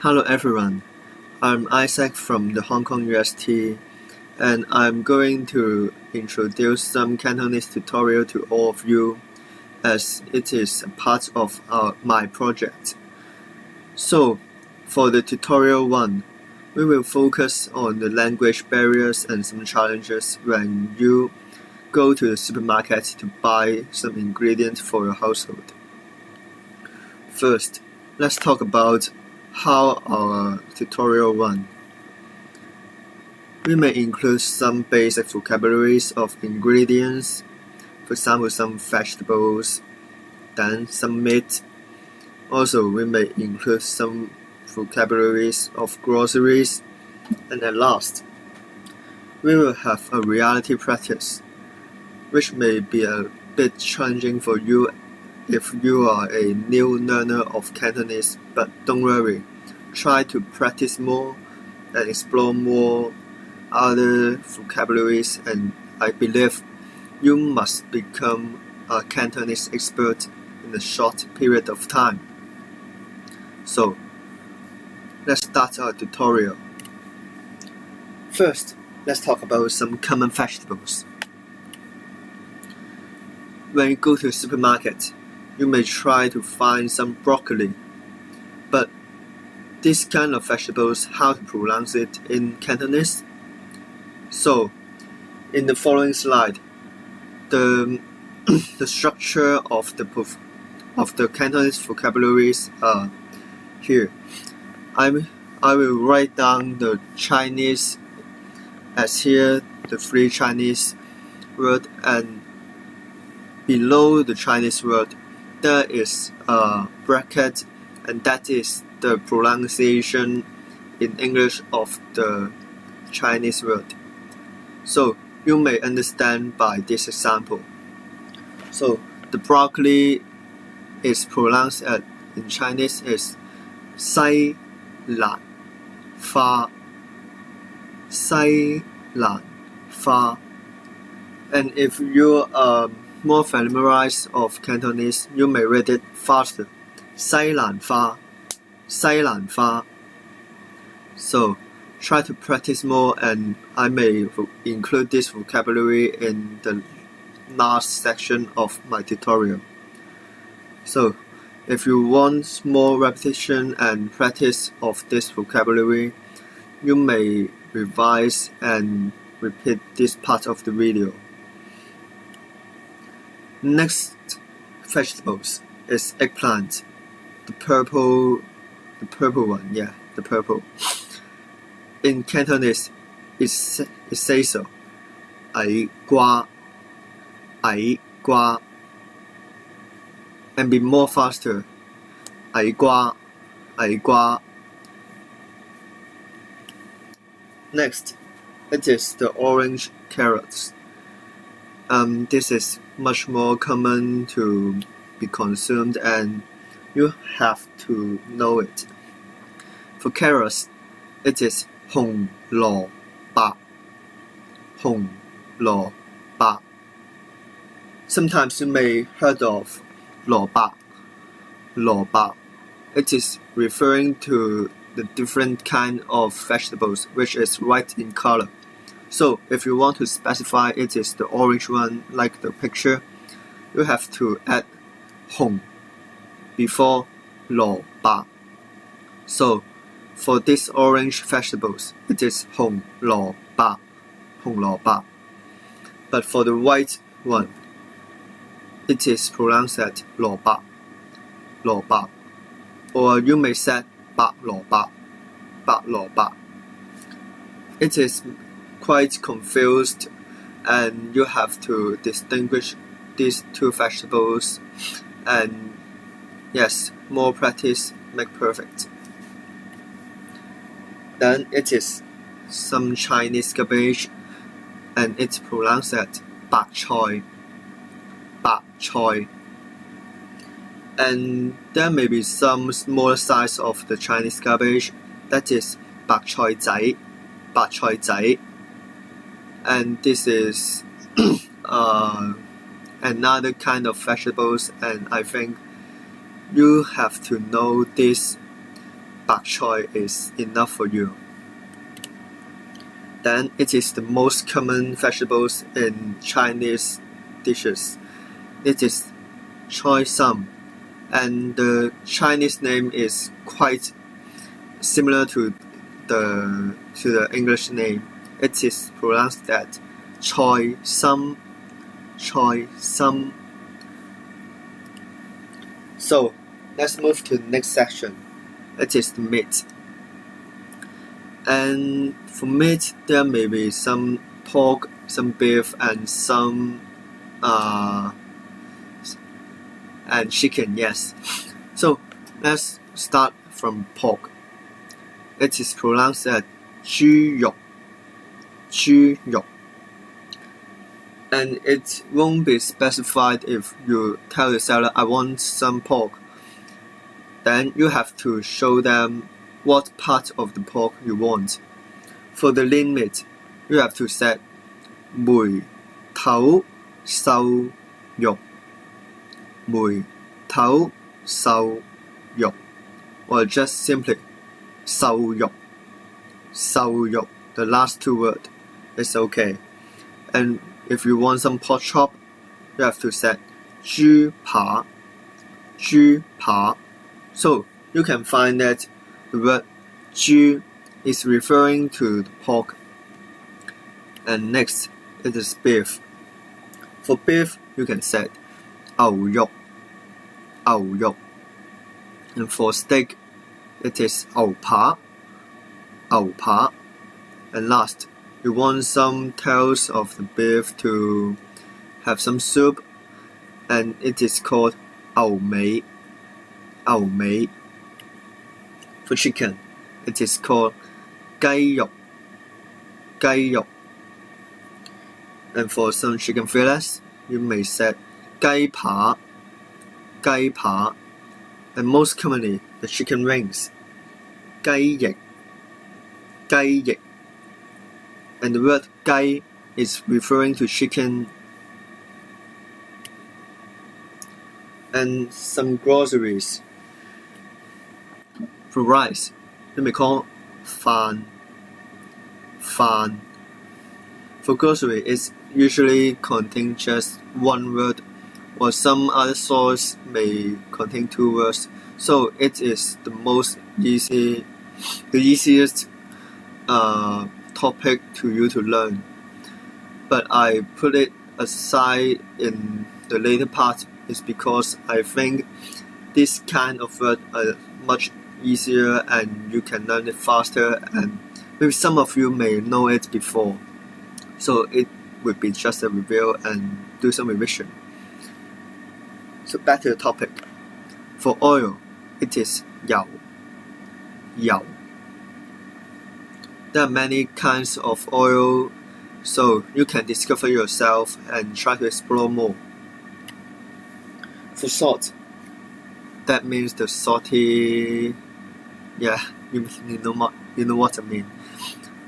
Hello everyone, I'm Isaac from the Hong Kong UST, and I'm going to introduce some Cantonese tutorial to all of you as it is a part of my project. So, for the tutorial 1, we will focus on the language barriers and some challenges when you go to the supermarket to buy some ingredients for your household. First, let's talk about how our tutorial run. We may include some basic vocabularies of ingredients, for example some vegetables, then some meat. Also, we may include some vocabularies of groceries, and at last, we will have a reality practice, which may be a bit challenging for you if you are a new learner of Cantonese, but don't worry, try to practice more and explore more other vocabularies, and I believe you must become a Cantonese expert in a short period of time. So, let's start our tutorial. First, let's talk about some common vegetables. When you go to the supermarket, you may try to find some broccoli, but this kind of vegetables, how to pronounce it in Cantonese? So, in the following slide, the structure of the Cantonese vocabularies are here. I will write down the Chinese as here, the three Chinese word, and below the Chinese word there is a bracket, and that is the pronunciation in English of the Chinese word. So you may understand by this example. So the broccoli is pronounced in Chinese is 西蘭花, 西蘭花. And if you are more familiarized of Cantonese, you may read it faster. 西蘭花, 西蘭花. So, try to practice more, and I may include this vocabulary in the last section of my tutorial. So, if you want more repetition and practice of this vocabulary, you may revise and repeat this part of the video. Next vegetables is eggplant, the purple one, yeah, the purple. In Cantonese, it says so. 矮瓜, 矮瓜. And be more faster. 矮瓜, 矮瓜. Next, it is the orange carrots. This is much more common to be consumed, and you have to know it. For carrots, it is 紅蘿蔔, 紅蘿蔔. Sometimes you may heard of 蘿蔔, 蘿蔔. It is referring to the different kind of vegetables which is white in color. So if you want to specify it is the orange one like the picture, you have to add 紅 before 蘿蔔. So for these orange vegetables, it is 紅蘿蔔, 紅蘿蔔. But for the white one, it is pronounced as 蘿蔔, 蘿蔔. Or you may say 白蘿蔔, 白蘿蔔. It is quite confused, and you have to distinguish these two vegetables, and yes, more practice make perfect. Then it is some Chinese cabbage, and it's pronounced as 白菜, 白菜. And there may be some smaller size of the Chinese cabbage, that is 白菜仔, 白菜仔. And this is another kind of vegetables, and I think you have to know this bak choy is enough for you. Then it is the most common vegetables in Chinese dishes. It is choy sum, and the Chinese name is quite similar to the English name. It is pronounced that choy sum, choy sum. So let's move to the next section. It is the meat. And for meat, there may be some pork, some beef, and some and chicken. Yes. So let's start from pork. It is pronounced as 豬肉, 豬肉. And it won't be specified if you tell the seller, I want some pork. Then you have to show them what part of the pork you want. For the lean meat, you have to say 梅頭瘦肉, 梅頭瘦肉, or just simply 瘦肉, 瘦肉. The last two words is okay. And if you want some pork chop, you have to say 豬扒, 豬扒. So you can find that the word 豬 is referring to the pork. And next, it is beef. For beef, you can say 牛肉, 牛肉. And for steak, it is 牛扒, 牛扒. And last, you want some tails of the beef to have some soup, and it is called 牛尾, 牛尾. For chicken, it is called 雞肉, 雞肉. And for some chicken fillets, you may say 雞扒, 雞扒. And most commonly, the chicken wings, 雞翼, 雞翼. And the word 雞 is referring to chicken. And some groceries. For rice, you may call 飯, 飯. For grocery, it usually contains just one word, or some other source may contain two words. So it is the easiest topic to you to learn. But I put it aside in the later part is because I think this kind of word are much easier and you can learn it faster, and maybe some of you may know it before. So it would be just a review and do some revision. So back to the topic. For oil, it is 油, 油. There are many kinds of oil, so you can discover yourself and try to explore more. For salt, that means the salty, yeah, you know what I mean.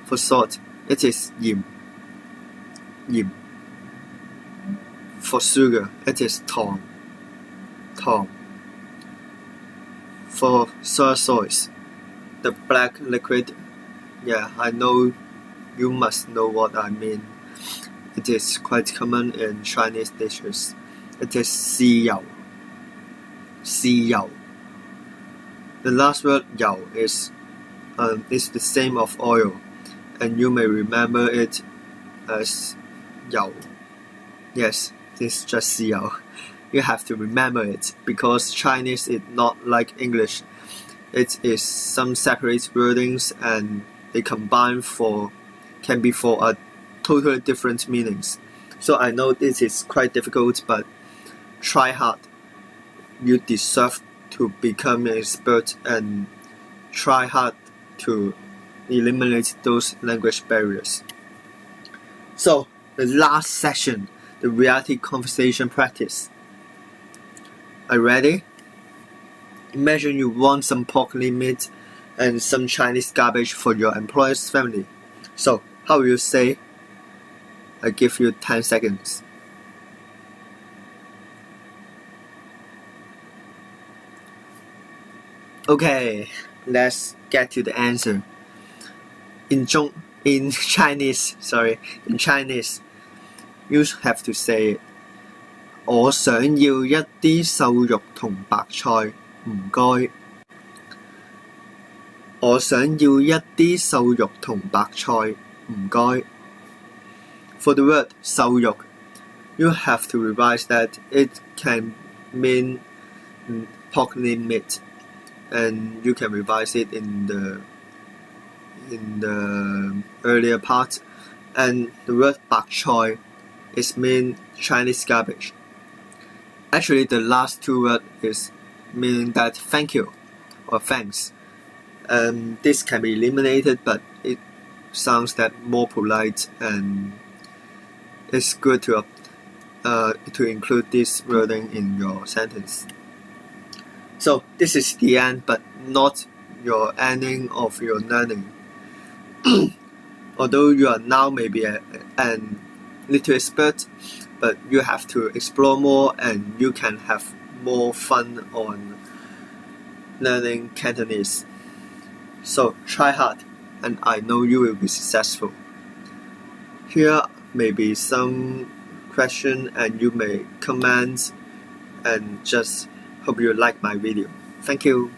For salt, it is 鹽, 鹽. For sugar, it is 糖, 糖. For soy sauce, the black liquid, yeah, I know you must know what I mean. It is quite common in Chinese dishes. It is 豉油, 豉油. The last word 油 is the same of oil, and you may remember it as 油. Yes, it's just 豉油. You have to remember it because Chinese is not like English. It is some separate wordings and they combine can be for a totally different meanings. So I know this is quite difficult, but try hard. You deserve to become an expert and try hard to eliminate those language barriers. So the last session, the reality conversation practice. Are you ready? Imagine you want some pork lean meat and some Chinese garbage for your employer's family. So, how will you say? I give you 10 seconds. Okay, let's get to the answer. In Chinese, you have to say it. 我想要一啲瘦肉同白菜，唔該。我想要一啲瘦肉同白菜，唔該。For the word 瘦肉, you have to revise that it can mean pork lean meat, and you can revise it in the earlier part. And the word 白菜 is mean Chinese garbage. Actually, the last two words is meaning that thank you or thanks. This can be eliminated, but it sounds that more polite, and it's good to include this wording in your sentence. So this is the end, but not your ending of your learning. Although you are now maybe a little expert, but you have to explore more, and you can have more fun on learning Cantonese. So try hard, and I know you will be successful. Here may be some question, and you may comment, and just hope you like my video. Thank you.